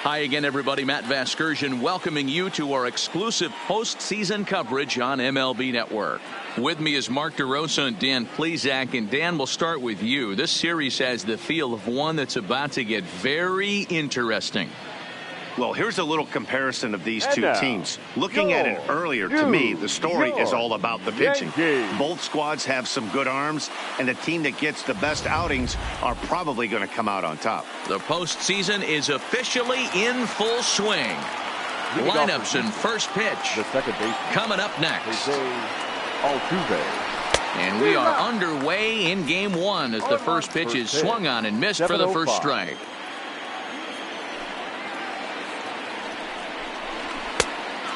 Hi again, everybody. Matt Vasgersian welcoming you to our exclusive postseason coverage on MLB Network. With me is Mark DeRosa and Dan Plesac. And Dan, we'll start with you. This series has the feel of one that's about to get very interesting. Well, here's a little comparison of these two teams. Looking at it earlier, to me, the story is all about the pitching. Both squads have some good arms, and the team that gets the best outings are probably going to come out on top. The postseason is officially in full swing. Lineups and first pitch. The second base coming up next. And we are underway in game one as the first pitch is swung on and missed for the first strike.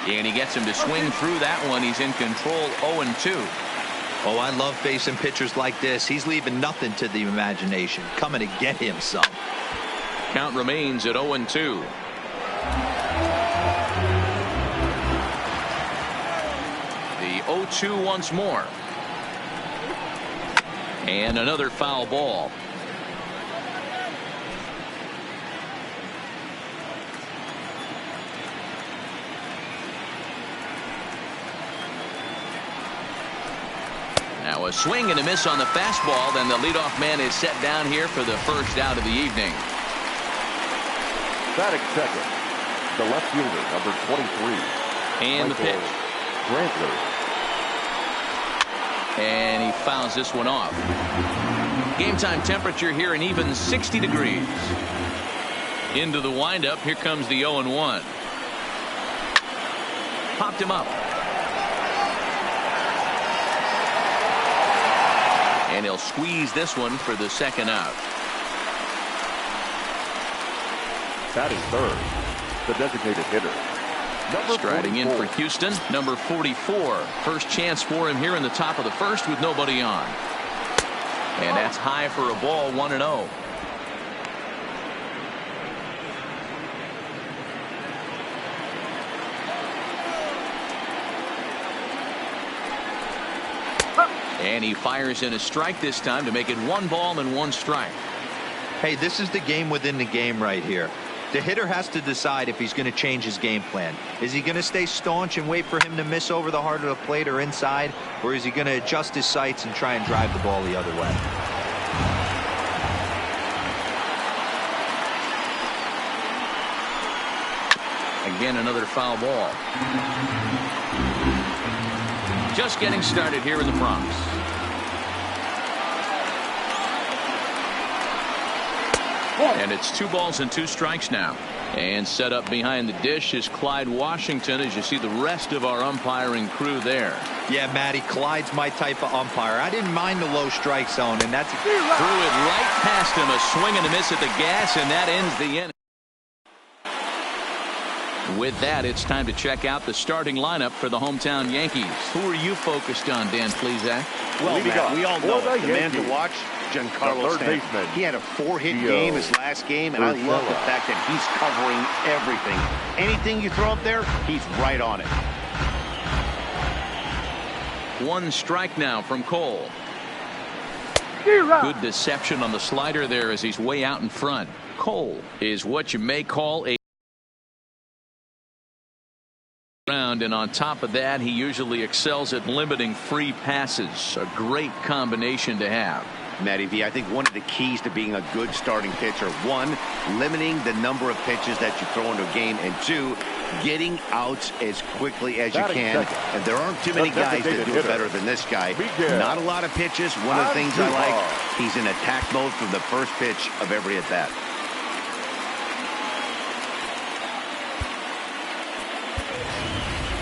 And he gets him to swing through that one. He's in control, 0-2. Oh, I love facing pitchers like this. He's leaving nothing to the imagination. Coming to get him some. Count remains at 0-2. The 0-2 once more. And another foul ball. Now a swing and a miss on the fastball. Then the leadoff man is set down here for the first out of the evening. Batting second, the left fielder, number 23. And the pitch. Brantley. And he fouls this one off. Game time temperature here an even 60 degrees. Into the windup. Here comes the 0-1. Popped him up. And he'll squeeze this one for the second out. Batting third, the designated hitter. Striding in for Houston, number 44. First chance for him here in the top of the first with nobody on. And that's high for a ball, 1-0. And he fires in a strike this time to make it 1 ball and 1 strike. Hey, this is the game within the game right here. The hitter has to decide if he's going to change his game plan. Is he going to stay staunch and wait for him to miss over the heart of the plate or inside? Or is he going to adjust his sights and try and drive the ball the other way? Again, another foul ball. Just getting started here in the Bronx. And it's 2 balls and 2 strikes now. And set up behind the dish is Clyde Washington, as you see the rest of our umpiring crew there. Yeah, Matty, Clyde's my type of umpire. I didn't mind the low strike zone, and that's threw it right past him. A swing and a miss at the gas, and that ends the inning. With that, it's time to check out the starting lineup for the hometown Yankees. Who are you focused on, Dan Plesac? Well, Matt, we all know the man to watch, Giancarlo Stanton. He had a 4-hit game his last game, and I love the fact that he's covering everything. Anything you throw up there, he's right on it. 1 strike now from Cole. Good deception on the slider there as he's way out in front. Cole is what you may call a and on top of that, he usually excels at limiting free passes. A great combination to have. Matty V, I think one of the keys to being a good starting pitcher, 1, limiting the number of pitches that you throw into a game, and 2, getting outs as quickly as you can. And there aren't too many guys that do it better than this guy. Not a lot of pitches. One of the things I like, he's in attack mode from the first pitch of every at bat.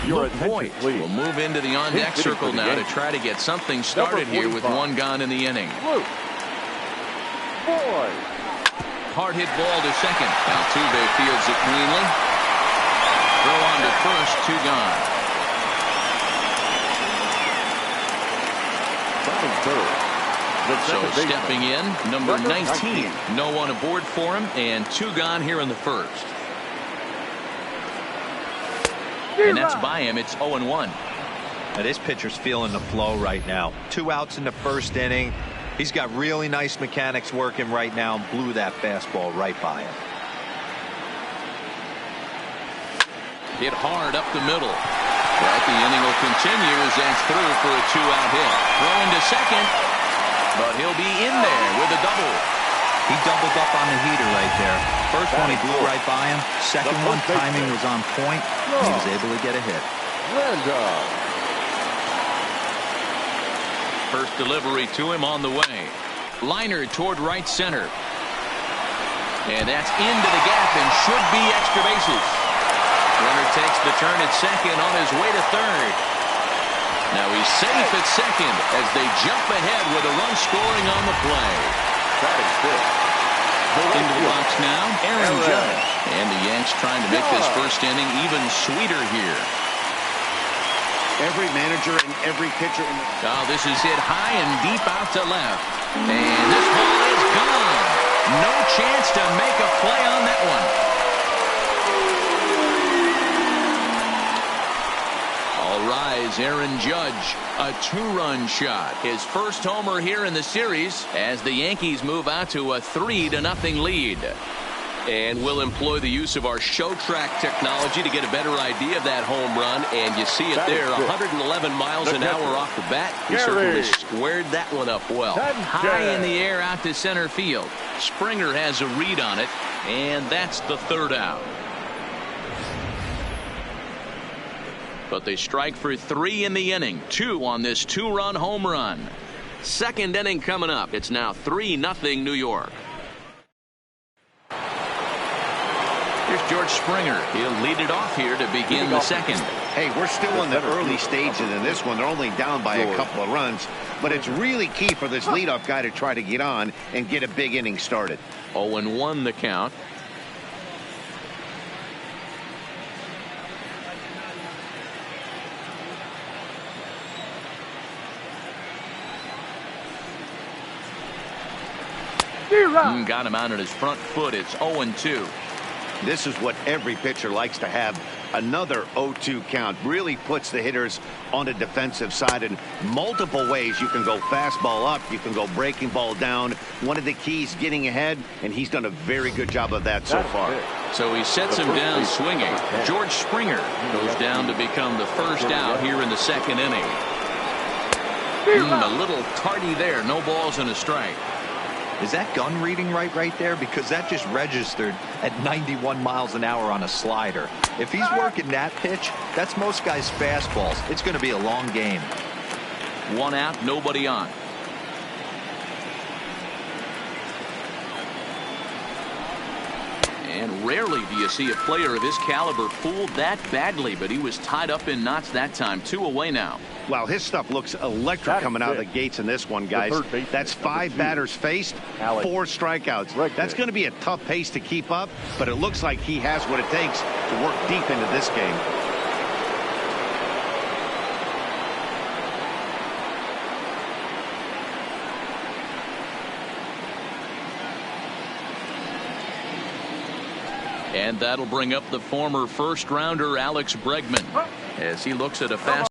Luke Voigt will move into the on-deck circle now to try to get something started here with 1 gone in the inning. Hard hit ball to second. Altuve fields it cleanly. Throw on to first, 2 gone. So stepping in, number 19. No one aboard for him, and 2 gone here in the first. And that's by him. It's 0-1. Now this pitcher's feeling the flow right now. 2 outs in the first inning. He's got really nice mechanics working right now and blew that fastball right by him. Hit hard up the middle. But the inning will continue as that's through for a 2-out hit. Throwing to second, but he'll be in there with a double. He doubled up on the heater right there. First one he blew right by him. Second one, timing was on point. He was able to get a hit. First delivery to him on the way. Liner toward right center. And that's into the gap and should be extra bases. Runner takes the turn at second on his way to third. Now he's safe at second as they jump ahead with a run scoring on the play. Into the box now, Aaron Judge. And the Yanks trying to make this first inning even sweeter here. Every manager and every pitcher in the... Oh, this is hit high and deep out to left. And this ball is gone. No chance to make a play on that one. All rise, Aaron Judge. A 2-run shot. His first homer here in the series as the Yankees move out to a 3-0 lead. And we'll employ the use of our show track technology to get a better idea of that home run. And you see it there, 111 miles an hour off the bat. He certainly squared that one up well. High in the air out to center field. Springer has a read on it, and that's the 3rd out. But they strike for 3 in the inning. 2 on this 2-run home run. Second inning coming up. It's now 3-0 New York. Here's George Springer. He'll lead it off here to begin the second. Hey, we're still in the early stages in this one. They're only down by a couple of runs. But it's really key for this leadoff guy to try to get on and get a big inning started. 0-1 the count. Got him out on his front foot. It's 0-2. This is what every pitcher likes to have. Another 0-2 count really puts the hitters on the defensive side in multiple ways. You can go fastball up. You can go breaking ball down. One of the keys getting ahead, and he's done a very good job of that so far. So he sets him down swinging. George Springer goes down to become the first out here in the second inning. A little tardy there. No balls and a strike. Is that gun reading right there? Because that just registered at 91 miles an hour on a slider. If he's working that pitch, that's most guys' fastballs. It's going to be a long game. 1 out, nobody on. And rarely do you see a player of his caliber fooled that badly, but he was tied up in knots that time. 2 away now. Wow, his stuff looks electric coming out of the gates in this one, guys. That's 5 batters faced, 4 strikeouts. That's going to be a tough pace to keep up, but it looks like he has what it takes to work deep into this game. And that'll bring up the former first-rounder Alex Bregman as he looks at a fast.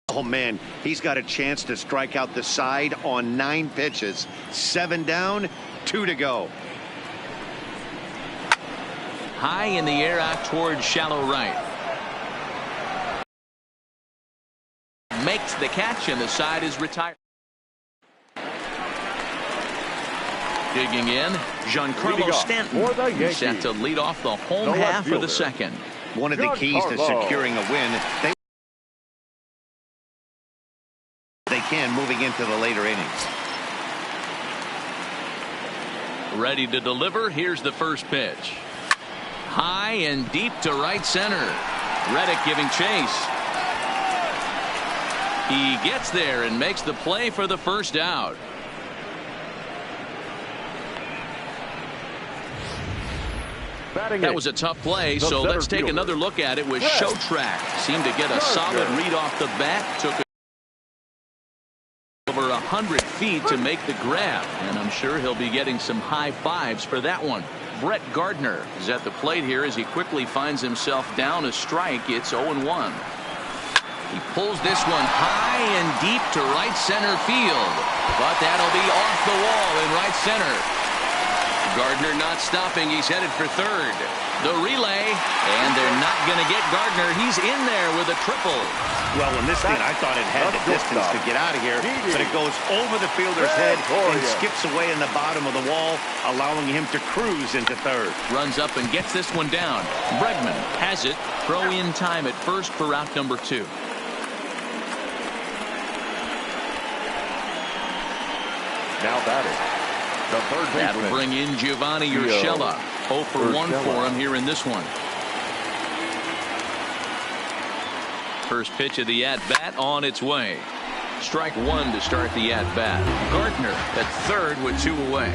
Oh, man, he's got a chance to strike out the side on 9 pitches. 7 down, 2 to go. High in the air out towards shallow right. Makes the catch, and the side is retired. Digging in, Giancarlo Stanton set to lead off the home half of the second. One of the keys to securing a win, they can moving into the later innings. Ready to deliver. Here's the first pitch. High and deep to right center. Reddick giving chase. He gets there and makes the play for the first out. That was a tough play, so let's take another look at it with show track. Seemed to get a solid read off the bat. Took over 100 feet to make the grab, and I'm sure he'll be getting some high fives for that one. Brett Gardner is at the plate here as he quickly finds himself down a strike. It's 0-1. He pulls this one high and deep to right center field, but that'll be off the wall in right center. Gardner not stopping. He's headed for third. The relay, and they're not going to get Gardner. He's in there with a triple. Well, in this thing, I thought it had the distance to get out of here, but it goes over the fielder's head and skips away in the bottom of the wall, allowing him to cruise into third. Runs up and gets this one down. Bregman has it. Throw in time at first for out number 2. Now batting, the third baseman. That'll bring in Giovanni Urshela. 0 for 1 for him here in this one. First pitch of the at-bat on its way. Strike 1 to start the at-bat. Gardner at third with 2 away.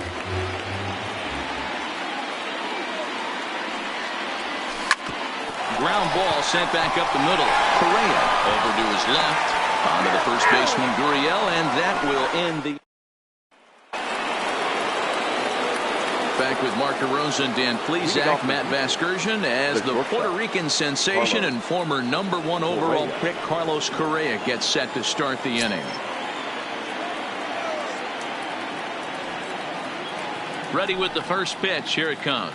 Ground ball sent back up the middle. Correa over to his left. Onto the first baseman Gurriel, and that will end the... Back with Mark DeRosa and Dan Plesac, Matt Vasgersian, as the Puerto Rican sensation and former #1 overall pick Carlos Correa gets set to start the inning. Ready with the first pitch. Here it comes.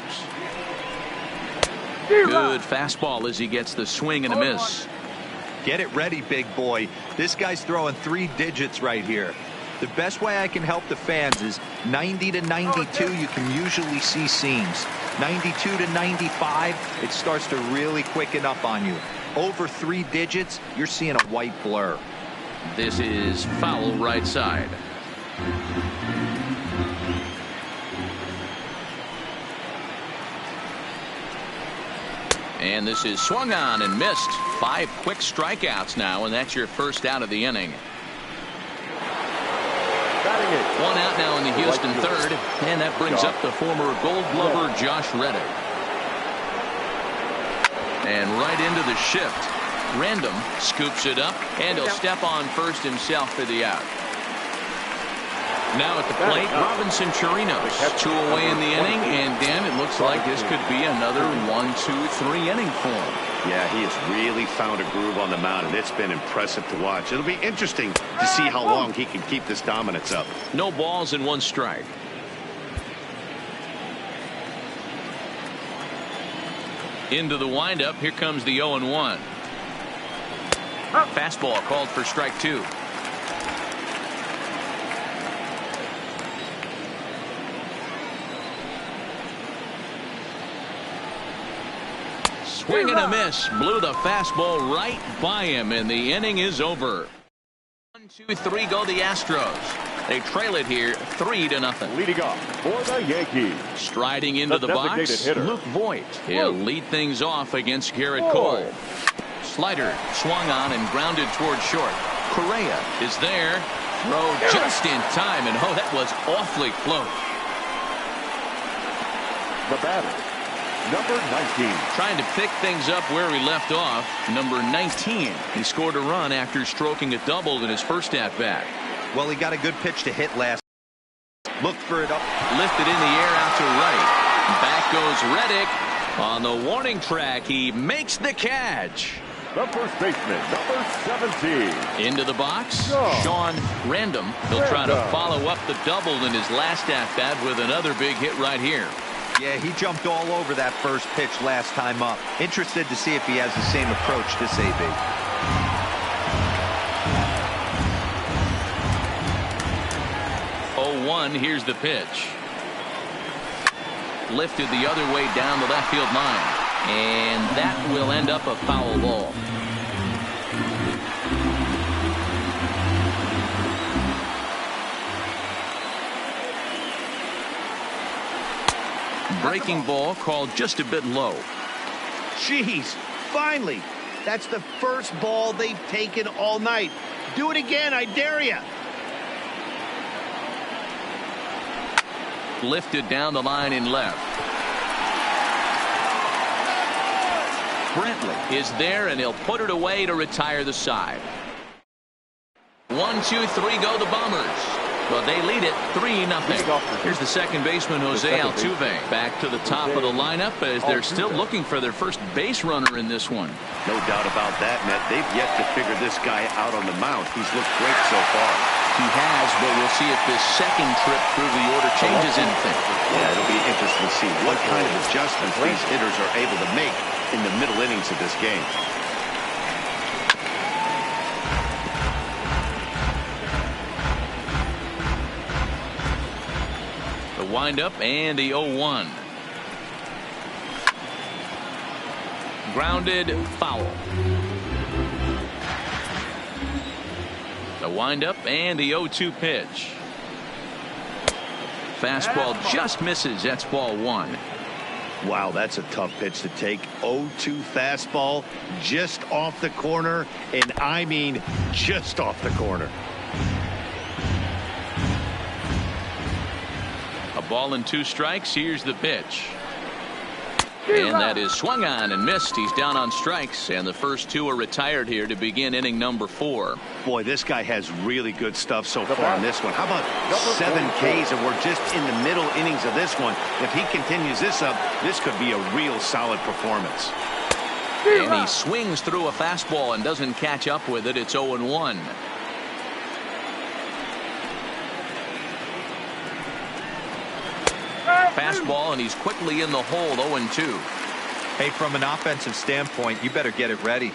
Good fastball as he gets the swing and a miss. Get it ready, big boy. This guy's throwing 3 digits right here. The best way I can help the fans is 90 to 92. You can usually see seams. 92 to 95, it starts to really quicken up on you. Over 3 digits, you're seeing a white blur. This is foul right side. And this is swung on and missed. 5 quick strikeouts now, and that's your first out of the inning. 1 out now in the Houston third, and that brings up the former Gold Glover Josh Reddick. And right into the shift. Random scoops it up, and he'll step on first himself for the out. Now at the plate, Robinson Chirinos. 2 away in the inning, and Dan, it looks like this could be another 1, 2, 3 inning for him. Yeah, he has really found a groove on the mound, and it's been impressive to watch. It'll be interesting to see how long he can keep this dominance up. No balls and 1 strike. Into the windup. Here comes the 0-1. Fastball called for strike 2. Swing and a miss. Blew the fastball right by him, and the inning is over. 1, 2, 3 go the Astros. They trail it here 3-0. Leading off for the Yankees. Striding into the box, hitter, Luke Voigt. He'll lead things off against Garrett Cole. Slider swung on and grounded toward short. Correa is there. Throw just in time, and oh, that was awfully close. The batter, number 19. Trying to pick things up where he left off. Number 19. He scored a run after stroking a double in his first at-bat. Well, he got a good pitch to hit last. Looked for it up. Lifted in the air out to right. Back goes Reddick. On the warning track, he makes the catch. The first baseman, number 17. Into the box, Sean Random. He'll try to follow up the double in his last at-bat with another big hit right here. Yeah, he jumped all over that first pitch last time up. Interested to see if he has the same approach this AB. 0-1, here's the pitch. Lifted the other way down the left field line. And that will end up a foul ball. Breaking ball called just a bit low. Jeez, finally. That's the first ball they've taken all night. Do it again, I dare you. Lifted down the line in left. Brentley is there, and he'll put it away to retire the side. 1, 2, 3 go the Bombers. Well, they lead it 3-0. Here's the second baseman, Jose Altuve. Back to the top of the lineup as they're still looking for their first base runner in this one. No doubt about that, Matt. They've yet to figure this guy out on the mound. He's looked great so far. He has, but we'll see if this second trip through the order changes anything. Yeah, it'll be interesting to see what kind of adjustments these hitters are able to make in the middle innings of this game. The windup and the 0-1. Grounded foul. The windup and the 0-2 pitch. Fastball just misses. That's ball one. Wow, that's a tough pitch to take. 0-2 fastball just off the corner, and I mean just off the corner. A ball and 2 strikes. Here's the pitch. And that is swung on and missed. He's down on strikes, and the first 2 are retired here to begin inning number 4. Boy, this guy has really good stuff so far in this one. How about 7 Ks, and we're just in the middle innings of this one. If he continues this up, this could be a real solid performance. And he swings through a fastball and doesn't catch up with it. It's 0-1. Fastball, and he's quickly in the hole. 0-2. Hey, from an offensive standpoint, you better get it ready.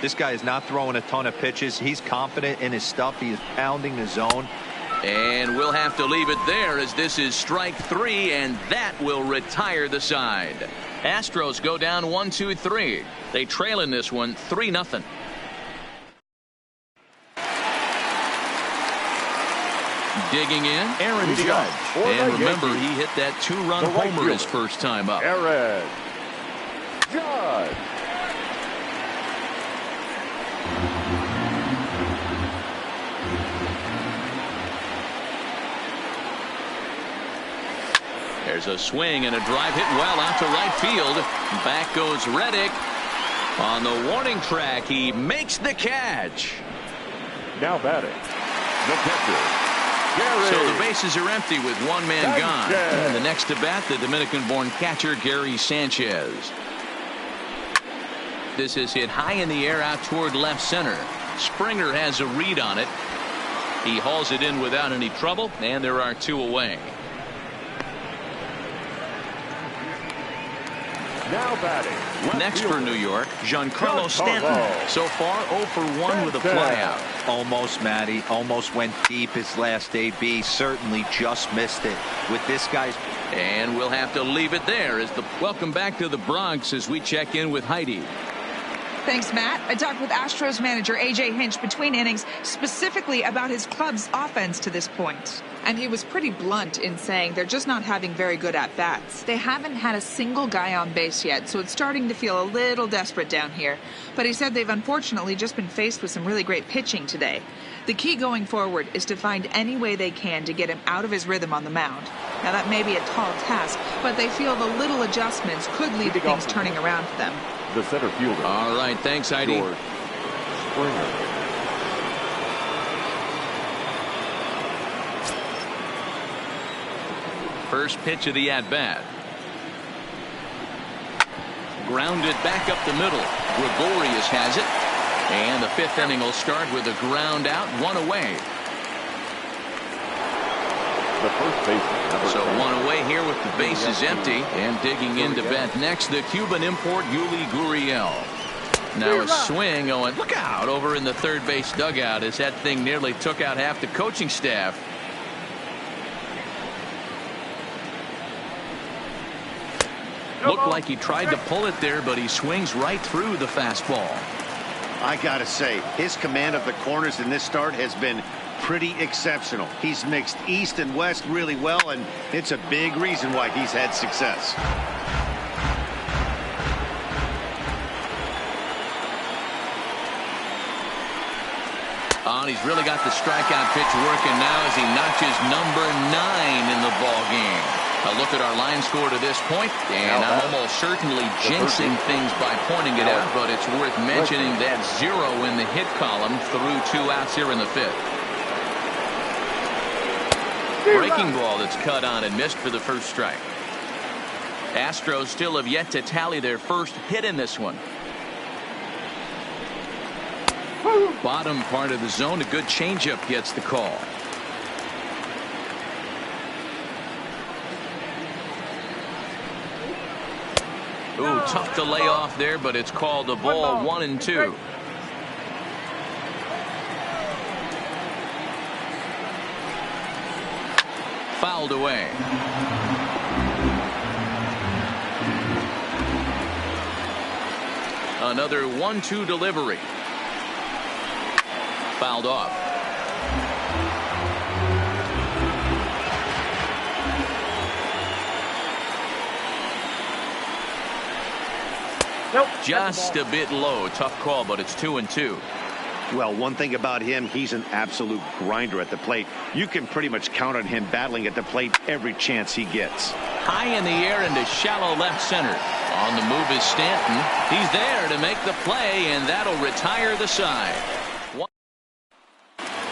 This guy is not throwing a ton of pitches. He's confident in his stuff. He is pounding the zone. And we'll have to leave it there, as this is strike 3, and that will retire the side. Astros go down 1-2-3. They trail in this one 3-0. Digging in, Aaron Judge. And remember, he hit that 2-run homer his first time up. Aaron Judge. There's a swing and a drive hit well out to right field. Back goes Reddick. On the warning track, he makes the catch. Now batting, the pitcher. So the bases are empty with one man gone. And the next to bat, the Dominican-born catcher Gary Sanchez. This is hit high in the air out toward left center. Springer has a read on it. He hauls it in without any trouble, and there are 2 away. Now batting. Next for New York, Giancarlo Stanton. So far 0 for 1 with a flyout. Almost, Matty. Almost went deep his last AB. Certainly just missed it with this guy's. And we'll have to leave it there as the welcome back to the Bronx as we check in with Heidi. Thanks, Matt. I talked with Astros manager A.J. Hinch between innings specifically about his club's offense to this point. And he was pretty blunt in saying they're just not having very good at-bats. They haven't had a single guy on base yet, so it's starting to feel a little desperate down here. But he said they've unfortunately just been faced with some really great pitching today. The key going forward is to find any way they can to get him out of his rhythm on the mound. Now, that may be a tall task, but they feel the little adjustments could lead to things turning around for them. The center fielder. All right, thanks, Heidi. George Springer. First pitch of the at-bat. Grounded back up the middle. Gregorius has it. And the 5th inning will start with a ground out, 1 away. The first baseman. So 1 away here with the bases empty. And digging in to bat next, the Cuban import Yuli Gurriel. Now a swing going, look out, over in the third base dugout as that thing nearly took out half the coaching staff. Looked like he tried to pull it there, but he swings right through the fastball. I gotta say, his command of the corners in this start has been pretty exceptional. He's mixed east and west really well, and it's a big reason why he's had success. Oh, he's really got the strikeout pitch working now as he notches number 9 in the ball game. A look at our line score to this point, and I'm almost certainly jinxing things by pointing it out, but it's worth mentioning that 0 in the hit column through 2 outs here in the 5th. Breaking ball that's cut on and missed for the first strike. Astros still have yet to tally their first hit in this one. Bottom part of the zone, a good changeup gets the call. Ooh, tough to lay off there, but it's called a ball, 1-2. Fouled away. Another 1-2 delivery. Fouled off. Nope. Just a bit low. Tough call, but it's 2-2. Well, one thing about him, he's an absolute grinder at the plate. You can pretty much count on him battling at the plate every chance he gets. High in the air into shallow left center. On the move is Stanton. He's there to make the play, and that'll retire the side.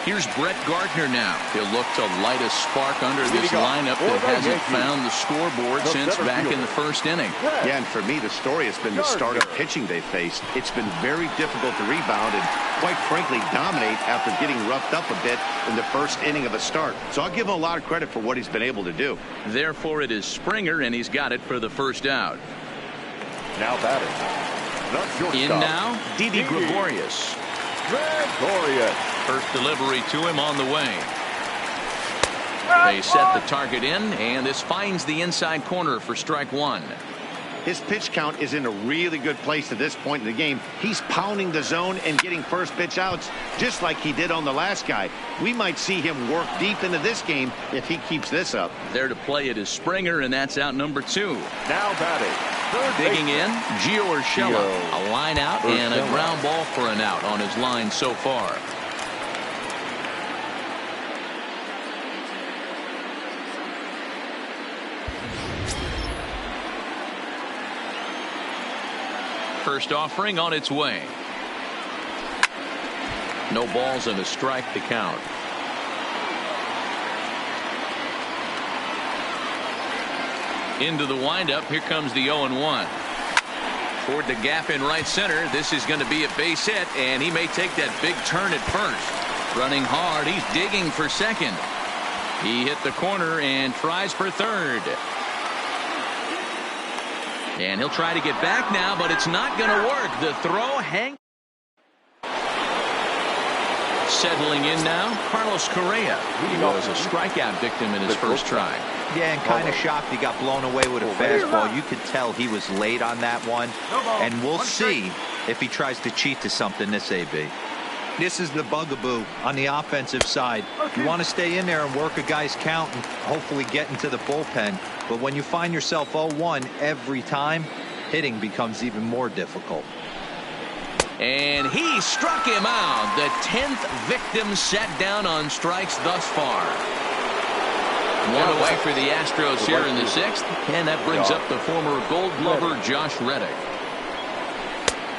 Here's Brett Gardner now. He'll look to light a spark under this lineup that hasn't found the scoreboard since back in the first inning. Yeah, and for me, the story has been the starting pitching they faced. It's been very difficult to rebound and, quite frankly, dominate after getting roughed up a bit in the first inning of a start. So I'll give him a lot of credit for what he's been able to do. Therefore, it is Springer, and he's got it for the first out. Now batting. In now, Didi Gregorius. First delivery to him on the way. They set the target in, and this finds the inside corner for strike one. His pitch count is in a really good place at this point in the game. He's pounding the zone and getting first pitch outs just like he did on the last guy. We might see him work deep into this game if he keeps this up. There to play it is Springer, and that's out number 2. Now batting. Digging in, Gio Urshela. A line out and a ground ball for an out on his line so far. First offering on its way. No balls and a strike to count. Into the windup. Here comes the 0-1. Toward the gap in right center. This is going to be a base hit, and he may take that big turn at first. Running hard. He's digging for second. He hit the corner and tries for third. And he'll try to get back now, but it's not going to work. The throw hang. Settling in now, Carlos Correa. He was a strikeout victim in his first try. Yeah, and kind of shocked he got blown away with a fastball. You could tell he was late on that one. And we'll see if he tries to cheat to something this AB. This is the bugaboo on the offensive side. You want to stay in there and work a guy's count and hopefully get into the bullpen. But when you find yourself 0-1 every time, hitting becomes even more difficult. And he struck him out. The 10th victim set down on strikes thus far. One away for the Astros here in the 6th. And that brings up the former Gold Glover Josh Reddick.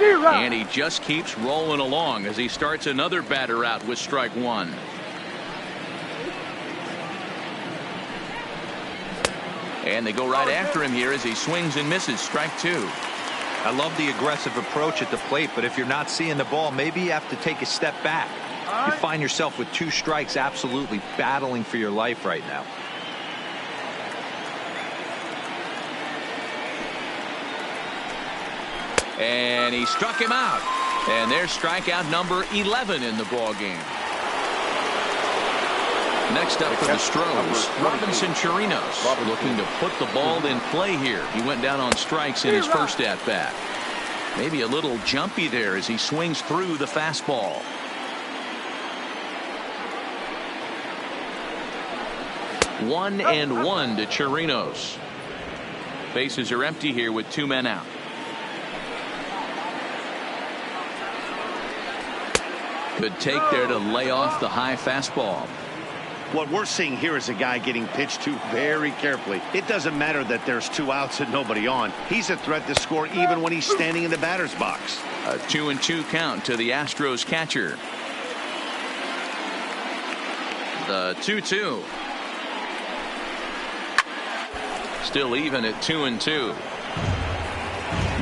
And he just keeps rolling along as he starts another batter out with strike one. And they go right after him here as he swings and misses. Strike two. I love the aggressive approach at the plate, but if you're not seeing the ball, maybe you have to take a step back. You find yourself with 2 strikes, absolutely battling for your life right now. And he struck him out. And there's strikeout number 11 in the ball game. Next up for the Astros, Robinson Chirinos looking to put the ball in play here. He went down on strikes in his first at-bat. Maybe a little jumpy there as he swings through the fastball. One and one to Chirinos. Bases are empty here with 2 men out. Good take there to lay off the high fastball. What we're seeing here is a guy getting pitched to very carefully. It doesn't matter that there's 2 outs and nobody on. He's a threat to score even when he's standing in the batter's box. A 2-2 count to the Astros catcher. The 2-2. Still even at 2-2.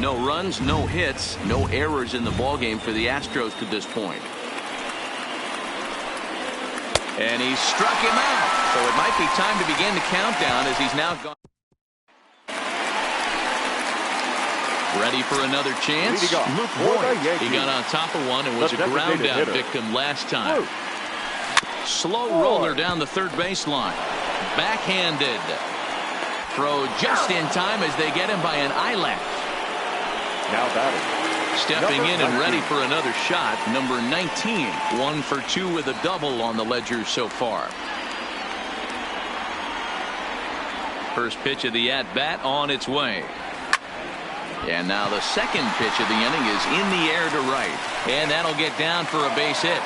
No runs, no hits, no errors in the ballgame for the Astros to this point. And he struck him out. So it might be time to begin the countdown as he's now gone. Ready for another chance? He got on top of one and was a ground out victim last time. Slow roller down the third baseline. Backhanded. Throw just in time as they get him by an eyelash. Now batting. Stepping in and ready for another shot, number 19. 1 for 2 with a double on the ledger so far. First pitch of the at-bat on its way. And now the second pitch of the inning is in the air to right. And that'll get down for a base hit.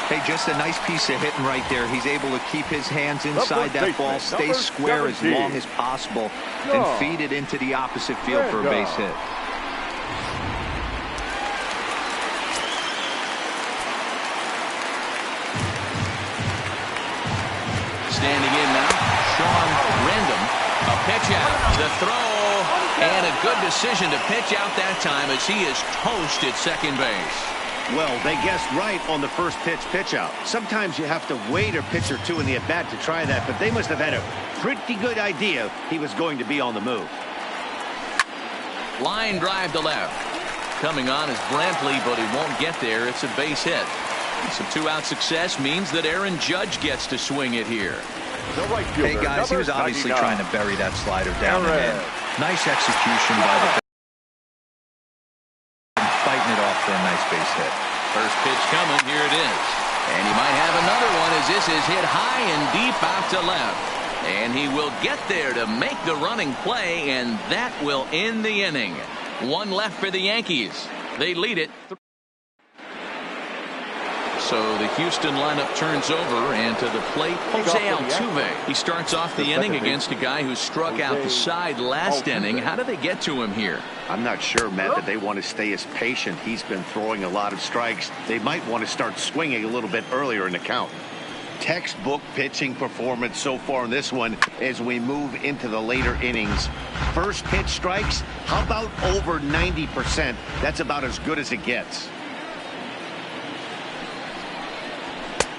Hey, just a nice piece of hitting right there. He's able to keep his hands inside that ball, stay square as long as possible, and feed it into the opposite field for a base hit. Standing in now, Sean Random. A pitch out. The throw. And a good decision to pitch out that time as he is toast at second base. Well, they guessed right on the first pitch out. Sometimes you have to wait a pitch or two in the at-bat to try that, but they must have had a pretty good idea he was going to be on the move. Line drive to left. Coming on is Brantley, but he won't get there. It's a base hit. Some two-out success means that Aaron Judge gets to swing it here. Hey, guys, he was obviously trying to bury that slider down and in. Nice execution by the fighting it off for a nice base hit. First pitch coming. Here it is. And he might have another one as this is hit high and deep out to left. And he will get there to make the running play, and that will end the inning. One left for the Yankees. They lead it. So the Houston lineup turns over, and to the plate, Jose Altuve. He starts off the inning against a guy who struck out the side last inning. How do they get to him here? I'm not sure, Matt, that they want to stay as patient. He's been throwing a lot of strikes. They might want to start swinging a little bit earlier in the count. Textbook pitching performance so far in this one as we move into the later innings. First pitch strikes, how about over 90%? That's about as good as it gets.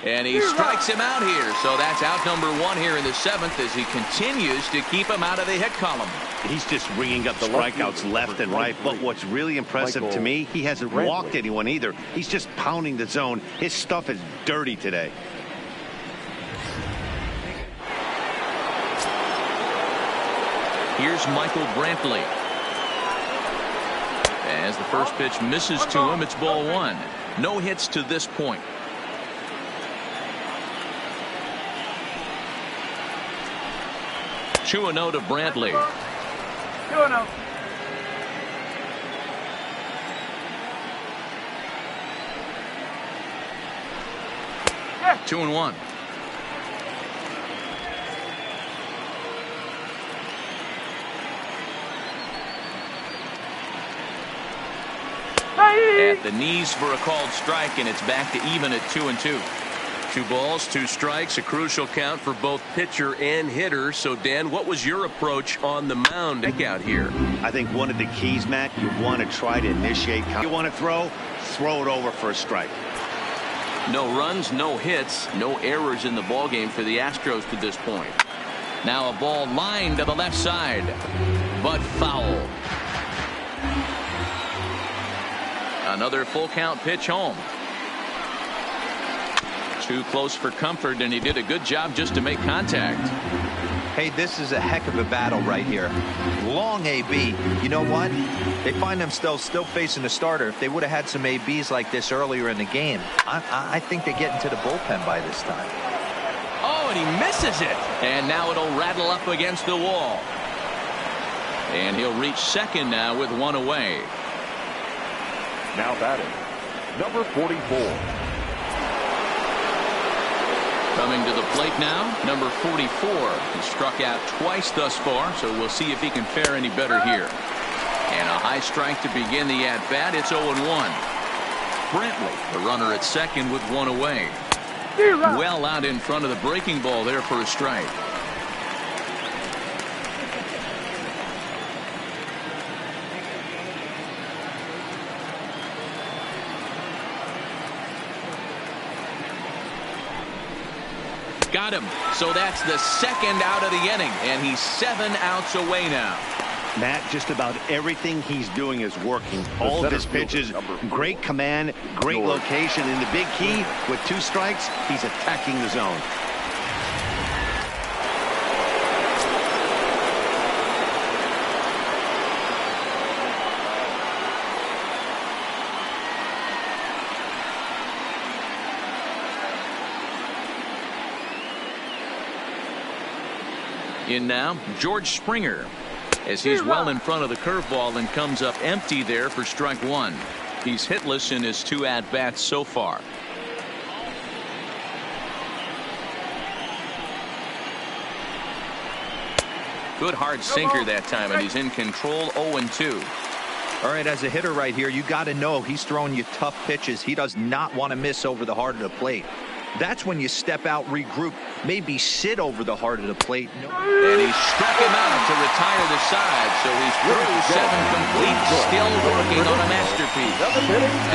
And he strikes him out here. So that's out number 1 here in the 7th as he continues to keep him out of the hit column. He's just ringing up strikeouts left and right. But what's really impressive to me, he hasn't walked anyone either. He's just pounding the zone. His stuff is dirty today. Here's Michael Brantley. As the first pitch misses to him, it's ball 1. No hits to this point. 2-0 to Brantley. 2-0. 2-1. At the knees for a called strike, and it's back to even at 2-2. 2 balls, 2 strikes, a crucial count for both pitcher and hitter. So, Dan, what was your approach on the mound out here? I think one of the keys, Matt, you want to try to initiate. You want to throw it over for a strike. No runs, no hits, no errors in the ballgame for the Astros to this point. Now a ball lined to the left side, but foul. Another full count pitch home. Too close for comfort, and he did a good job just to make contact. Hey, this is a heck of a battle right here. Long AB. You know what? They find themselves still facing the starter. If they would have had some ABs like this earlier in the game, I think they get into the bullpen by this time. Oh, and he misses it. And now it'll rattle up against the wall. And he'll reach second now with 1 away. Now batting, number 44. Coming to the plate now, number 44. He struck out twice thus far, so we'll see if he can fare any better here. And a high strike to begin the at-bat. It's 0-1. Brantley, the runner at second with 1 away. Well out in front of the breaking ball there for a strike. got him. So that's the second out of the inning, and he's 7 outs away now. Matt, just about everything he's doing is working. All of his pitches, great command, great location. And the big key, with 2 strikes, he's attacking the zone. In now, George Springer, as he's well in front of the curveball and comes up empty there for strike 1. He's hitless in his 2 at-bats so far. Good hard sinker that time, and he's in control. 0-2. All right, as a hitter right here, you got to know he's throwing you tough pitches. He does not want to miss over the heart of the plate. That's when you step out, regroup, maybe sit over the heart of the plate. And he struck him out to retire the side, so he's through 7 complete, still working on a masterpiece.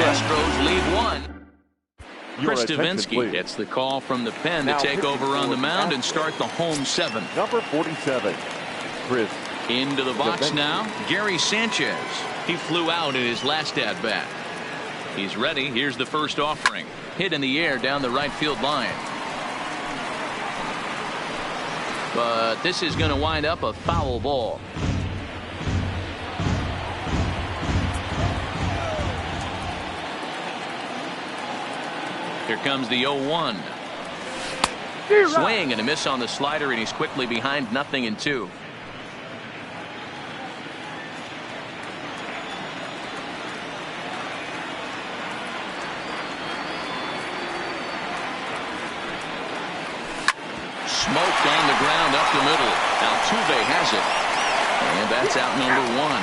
Astros lead 1. Chris Davinsky gets the call from the pen to take over on the mound and start the home 7. Number 47, Chris. Into the box now, Gary Sanchez. He flew out in his last at-bat. He's ready. Here's the first offering. Hit in the air down the right field line. But this is going to wind up a foul ball. Here comes the 0-1. Swing and a miss on the slider, and he's quickly behind 0-2. Smoked on the ground up the middle. Altuve has it. And that's out number 1.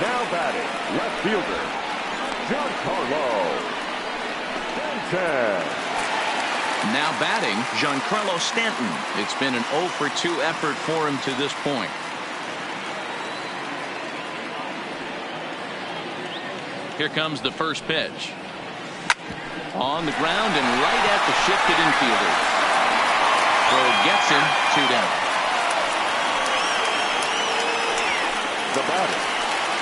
Now batting, left fielder, Giancarlo Stanton. Now batting, Giancarlo Stanton. It's been an 0-for-2 effort for him to this point. Here comes the first pitch. On the ground and right at the shifted infielder. Throw gets him, 2 down. The batter,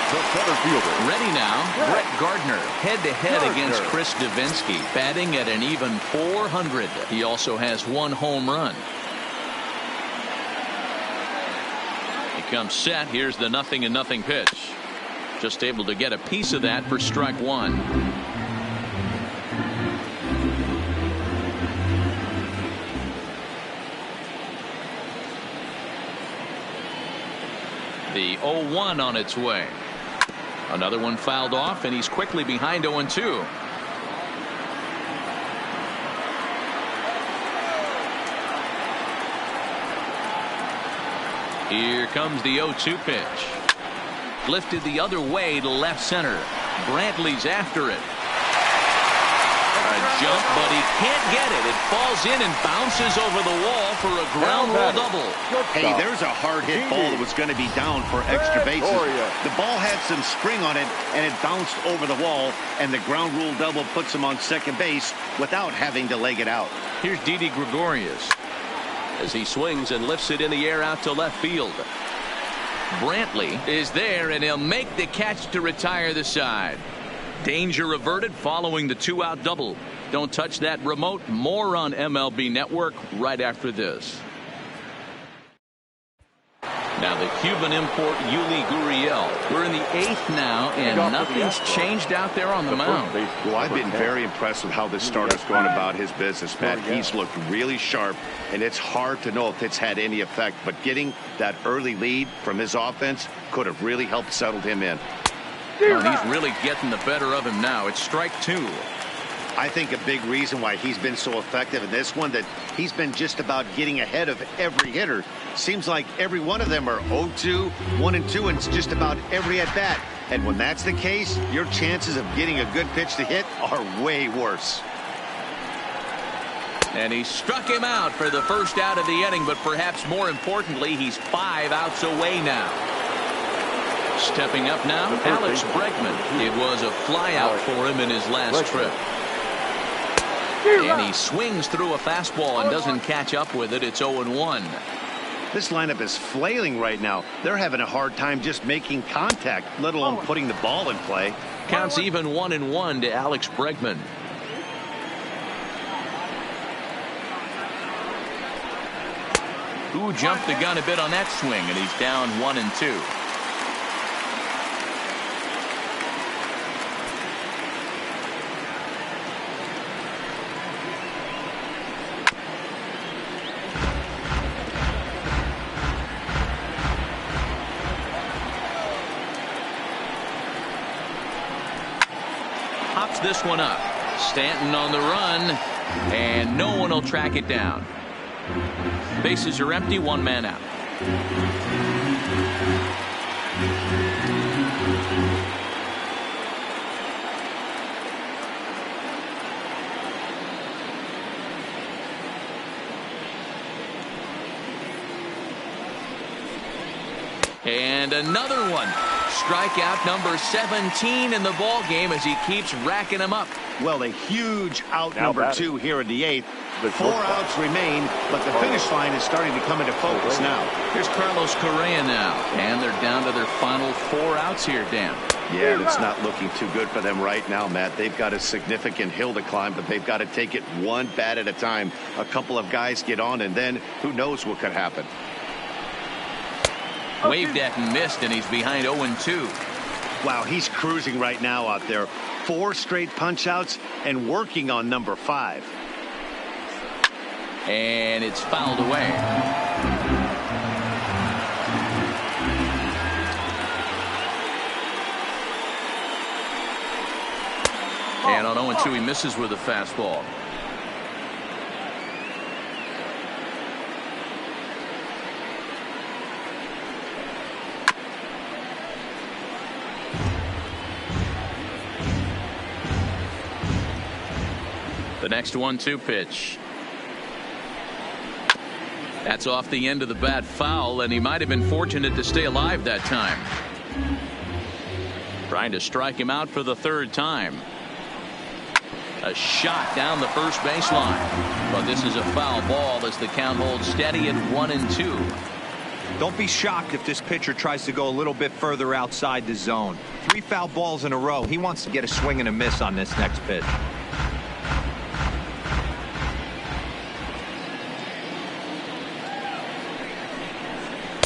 the center fielder. Ready now, Brett Gardner head-to-head against Chris Davinsky, batting at an even .400. He also has 1 home run. He comes set. Here's the 0-0 pitch. Just able to get a piece of that for strike 1. The 0-1 on its way. Another one fouled off, and he's quickly behind 0-2. Here comes the 0-2 pitch. Lifted the other way to left center. Brantley's after it. A jump, but he can't get it. It falls in and bounces over the wall for a ground rule double. Hey, there's a hard hit ball that was going to be down for extra bases. The ball had some spring on it, and it bounced over the wall, and the ground rule double puts him on second base without having to leg it out. Here's Didi Gregorius as he swings and lifts it in the air out to left field. Brantley is there, and he'll make the catch to retire the side. Danger averted following the 2-out double. Don't touch that remote. More on MLB Network right after this. Now the Cuban import Yuli Gurriel. We're in the 8th now, and nothing's changed out there on the mound. Well, I've been very impressed with how this starter's gone about his business, Matt. He's looked really sharp, and it's hard to know if it's had any effect. But getting that early lead from his offense could have really helped settle him in. Well, he's really getting the better of him now. It's strike 2. I think a big reason why he's been so effective in this one, that he's been just about getting ahead of every hitter. Seems like every one of them are 0-2, 1-2, and it's just about every at-bat. And when that's the case, your chances of getting a good pitch to hit are way worse. And he struck him out for the first out of the inning, but perhaps more importantly, he's 5 outs away now. Stepping up now, Alex Bregman. It was a flyout for him in his last trip. And he swings through a fastball and doesn't catch up with it. It's 0-1. This lineup is flailing right now. They're having a hard time just making contact, let alone putting the ball in play. Counts even 1-1 to Alex Bregman. Who jumped the gun a bit on that swing, and he's down 1-2. Pops this one up. Stanton on the run, and no one will track it down. Bases are empty, one man out. And another one. Strikeout number 17 in the ball game as he keeps racking them up. Well, a huge out Now number batting. 2 here in the 8th. The 4 shortstop. outs remain, but the finish line is starting to come into focus now. Here's Carlos Correa now, and they're down to their final 4 outs here, Dan. Yeah, it's not looking too good for them right now, Matt. They've got a significant hill to climb, but they've got to take it one bat at a time. A couple of guys get on, and then who knows what could happen. Waved at and missed, and he's behind 0-2. Wow, he's cruising right now out there. 4 straight punch outs and working on number 5. And it's fouled away. And on 0-2 he misses with a fastball. The next 1-2 pitch. That's off the end of the bat, foul, and he might have been fortunate to stay alive that time. Trying to strike him out for the 3rd time. A shot down the first baseline, but this is a foul ball as the count holds steady at 1-2. Don't be shocked if this pitcher tries to go a little bit further outside the zone. 3 foul balls in a row. He wants to get a swing and a miss on this next pitch.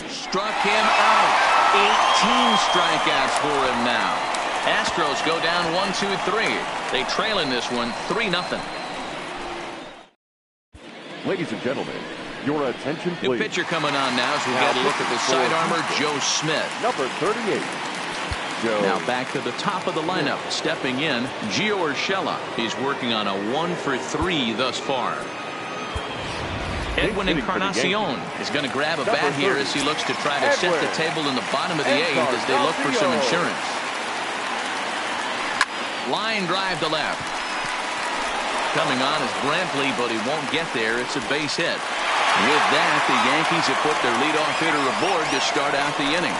Struck him out. 18 strikeouts for him now. Astros go down 1-2-3. They trail in this one 3-0. Ladies and gentlemen, your attention please. New pitcher coming on now as we get a look at the side armor, Joe Smith. Number 38. Joe. Now back to the top of the lineup. Stepping in, Gio Urshela. He's working on a 1-for-3 thus far. Edwin Encarnacion is going to grab a bat here as he looks to try to set the table in the bottom of the 8th as they look for some insurance. Line drive to left. Coming on is Brantley, but he won't get there. It's a base hit. With that, the Yankees have put their leadoff hitter aboard to start out the inning.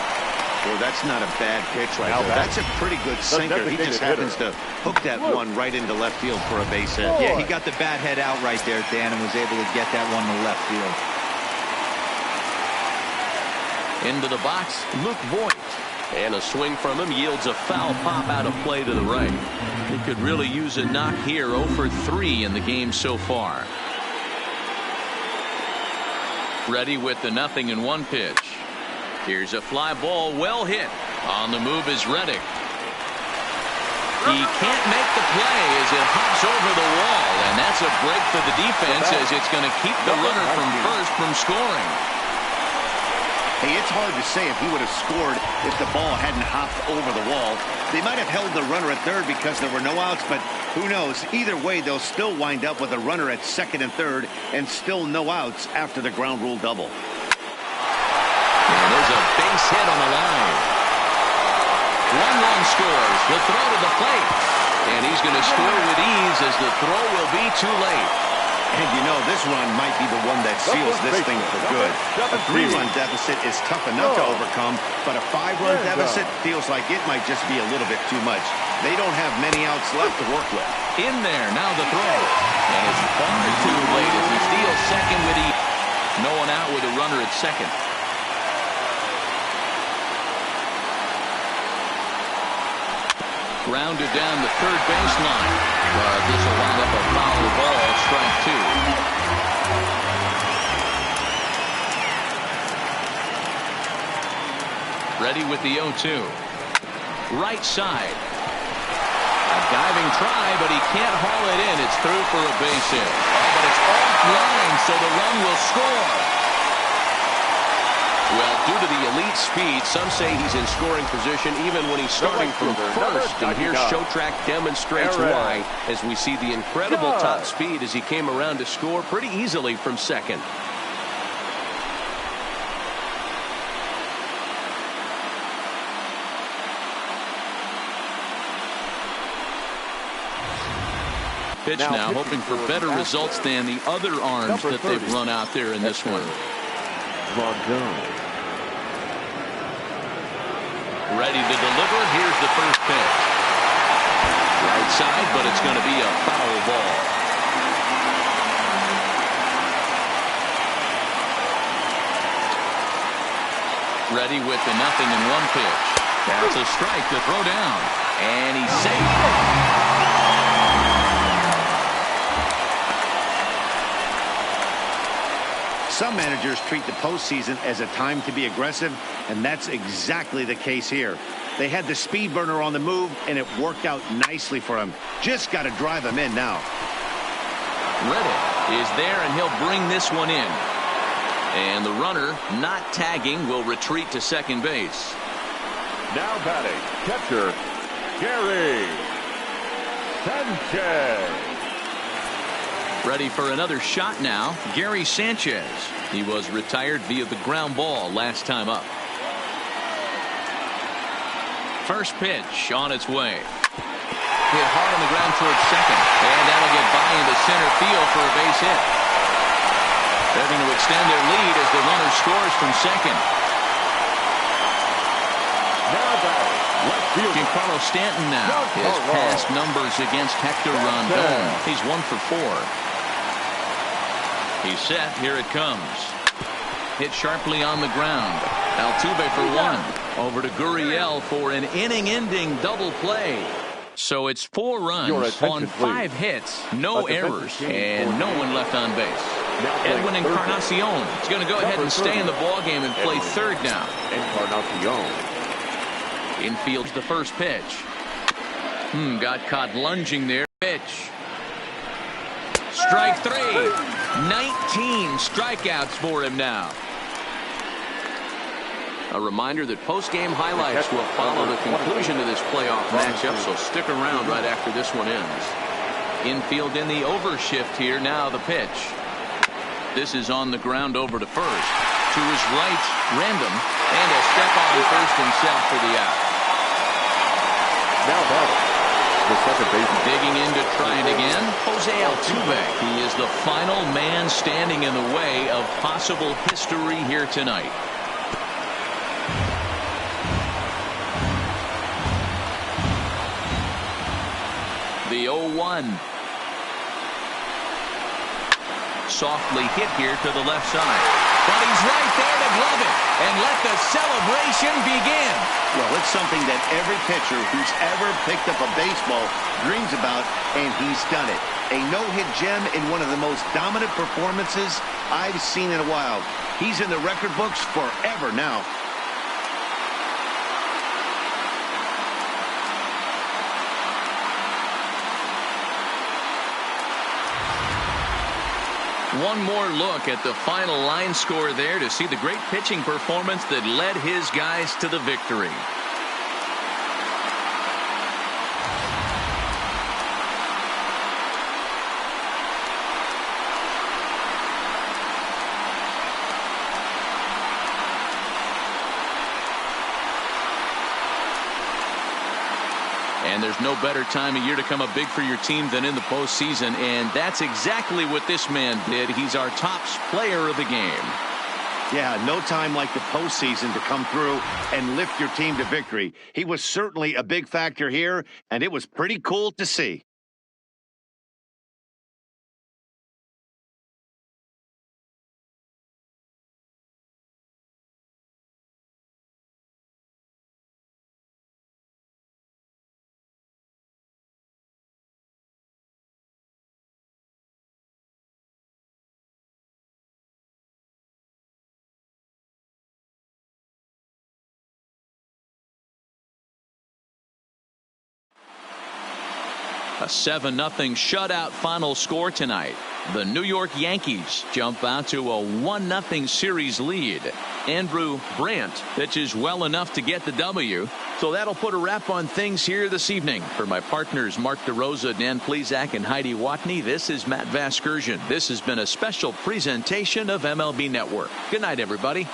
Well, that's not a bad pitch right there. That's a pretty good sinker. He just happens to hook that one right into left field for a base hit. Yeah, he got the bat head out right there, Dan, and was able to get that one to left field. Into the box, Luke Voigt. And a swing from him yields a foul pop out of play to the right. He could really use a knock here. 0-for-3 in the game so far. Ready with the 0-1 pitch. Here's a fly ball, well hit. On the move is Reddick. He can't make the play as it hops over the wall, and that's a break for the defense as it's going to keep the runner from first from scoring. Hey, it's hard to say if he would have scored if the ball hadn't hopped over the wall. They might have held the runner at third because there were no outs, but who knows? Either way, they'll still wind up with a runner at second and third and still no outs after the ground rule double. And there's a base hit on the line. 1 run scores. The throw to the plate. And he's going to score with ease as the throw will be too late. And you know, this run might be the one that seals this thing for good. A 3-run deficit is tough enough to overcome, but a 5-run deficit feels like it might just be a little bit too much. They don't have many outs left to work with. In there, now the throw. And it's far too late as he steals second with no one out with a runner at second. Grounded down the third baseline. But this will wind up a foul ball, strike 2. Ready with the 0-2. Right side. A diving try, but he can't haul it in. It's through for a base hit. Oh, but it's offline, so the run will score. Well, due to the elite speed, some say he's in scoring position even when he's starting from first. And here Showtrack demonstrates why, as we see the incredible top speed as he came around to score pretty easily from second. Pitch now, hoping for better results than the other arms that they've run out there in this one. Ready to deliver. Here's the first pitch. Right side, but it's going to be a foul ball. Ready with the 0-1 pitch. That's a strike to throw down. And he's safe. Some managers treat the postseason as a time to be aggressive, and that's exactly the case here. They had the speed burner on the move, and it worked out nicely for him. Just got to drive him in now. Reddick is there, and he'll bring this one in. And the runner, not tagging, will retreat to second base. Now batting, catcher, Gary Sanchez. Ready for another shot now, Gary Sanchez. He was retired via the ground ball last time up. First pitch on its way. Hit hard on the ground towards second. And that'll get by into center field for a base hit. They're going to extend their lead as the runner scores from second. Now batting, left field. Giancarlo Stanton now. His past numbers against Hector Rondon. He's 1 for 4. He's set. Here it comes. Hit sharply on the ground. Altuve for 1. Over to Gurriel for an inning-ending double play. So it's 4 runs on 5 hits, no errors, and no one left on base. Edwin Encarnacion is going to go ahead and stay in the ballgame and play third now. Encarnacion. Infield's the first pitch. Got caught lunging there. Pitch. Strike 3. 19 strikeouts for him now. A reminder that post-game highlights will follow the conclusion of this playoff matchup, so stick around right after this one ends. Infield in the overshift here. Now the pitch. This is on the ground over to first. To his right, random, and a step on first himself for the out. Now batting, the second baseman. Digging in to try it again, Jose Altuve. He is the final man standing in the way of possible history here tonight. The 0-1. Softly hit here to the left side. But he's right there to glove it and let the celebration begin. Well, it's something that every pitcher who's ever picked up a baseball dreams about, and he's done it. A no-hit gem in one of the most dominant performances I've seen in a while. He's in the record books forever now. One more look at the final line score there to see the great pitching performance that led his guys to the victory. And there's no better time of year to come up big for your team than in the postseason, and that's exactly what this man did. He's our top player of the game. Yeah, no time like the postseason to come through and lift your team to victory. He was certainly a big factor here, and it was pretty cool to see. A 7-0 shutout final score tonight. The New York Yankees jump out to a 1-0 series lead. Andrew Brandt pitches well enough to get the W. So that'll put a wrap on things here this evening. For my partners Mark DeRosa, Dan Plesac, and Heidi Watney, this is Matt Vasgersian. This has been a special presentation of MLB Network. Good night, everybody.